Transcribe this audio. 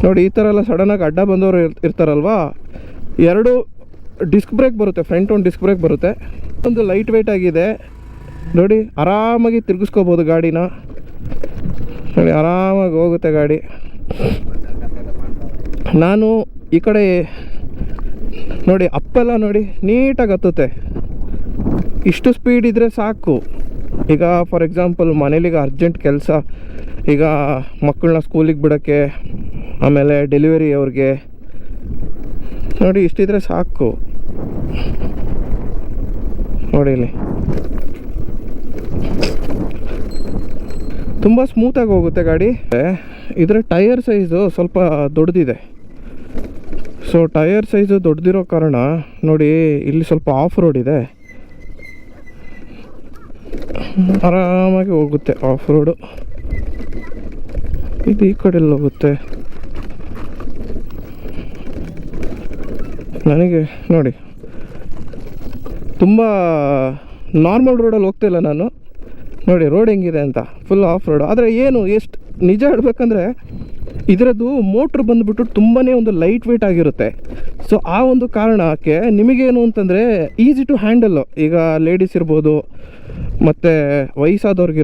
ನೋಡಿ ಈ ಥರ ಎಲ್ಲ ಸಡನ್ನಾಗಿ ಅಡ್ಡ ಬಂದವರು ಇರ್ತಾರಲ್ವಾ, 2 ಡಿಸ್ಕ್ ಬ್ರೇಕ್ ಬರುತ್ತೆ, ಫ್ರಂಟ್ ಒಂದು ಡಿಸ್ಕ್ ಬ್ರೇಕ್ ಬರುತ್ತೆ. ಒಂದು ಲೈಟ್ ವೆಯ್ಟ್ ಆಗಿದೆ ನೋಡಿ, ಆರಾಮಾಗಿ ತಿರುಗಿಸ್ಕೋಬೋದು ಗಾಡಿನ. ನೋಡಿ ಆರಾಮಾಗಿ ಹೋಗುತ್ತೆ ಗಾಡಿ. ನಾನು ಈ ಕಡೆ ನೋಡಿ ಅಪ್ಪೆಲ್ಲ ನೋಡಿ ನೀಟಾಗಿ ಹತ್ತುತ್ತೆ. ಇಷ್ಟು ಸ್ಪೀಡ್ ಇದ್ದರೆ ಸಾಕು. ಈಗ ಫಾರ್ ಎಕ್ಸಾಂಪಲ್ ಮನೇಲಿಗ ಅರ್ಜೆಂಟ್ ಕೆಲಸ, ಈಗ ಮಕ್ಕಳನ್ನ ಸ್ಕೂಲಿಗೆ ಬಿಡೋಕ್ಕೆ, ಆಮೇಲೆ ಡೆಲಿವರಿ ಅವ್ರಿಗೆ ನೋಡಿ ಇಷ್ಟಿದ್ರೆ ಸಾಕು. ನೋಡಿ ಇಲ್ಲಿ ತುಂಬ ಸ್ಮೂತಾಗಿ ಹೋಗುತ್ತೆ ಗಾಡಿ. ಇದರ ಟೈರ್ ಸೈಜು ಸ್ವಲ್ಪ ದೊಡ್ಡದಿದೆ. ಸೊ ಟೈರ್ ಸೈಜು ದೊಡ್ಡದಿರೋ ಕಾರಣ ನೋಡಿ ಇಲ್ಲಿ ಸ್ವಲ್ಪ ಆಫ್ ರೋಡ್ ಇದೆ, ಆರಾಮಾಗಿ ಹೋಗುತ್ತೆ ಆಫ್ ರೋಡು. ಇದು ಈ ಕಡೆ ಎಲ್ಲ ಹೋಗುತ್ತೆ. ನನಗೆ ನೋಡಿ ತುಂಬ ನಾರ್ಮಲ್ ರೋಡಲ್ಲಿ ಹೋಗ್ತಿಲ್ಲ ನಾನು. ನೋಡಿ ರೋಡ್ ಹೆಂಗಿದೆ ಅಂತ, ಫುಲ್ ಆಫ್ ರೋಡ್. ಆದರೆ ಏನು ಎಷ್ಟು ನಿಜ ಹೇಳ್ಬೇಕಂದ್ರೆ ಇದರದ್ದು ಮೋಟ್ರ್ ಬಂದುಬಿಟ್ಟು ತುಂಬಾ ಒಂದು ಲೈಟ್ ವೆಯ್ಟ್ ಆಗಿರುತ್ತೆ. ಸೊ ಆ ಒಂದು ಕಾರಣಕ್ಕೆ ನಿಮಗೇನು ಅಂತಂದರೆ ಈಸಿ ಟು ಹ್ಯಾಂಡಲ್ಲು. ಈಗ ಲೇಡೀಸ್ ಇರ್ಬೋದು, ಮತ್ತು ವಯಸ್ಸಾದವ್ರಿಗೆ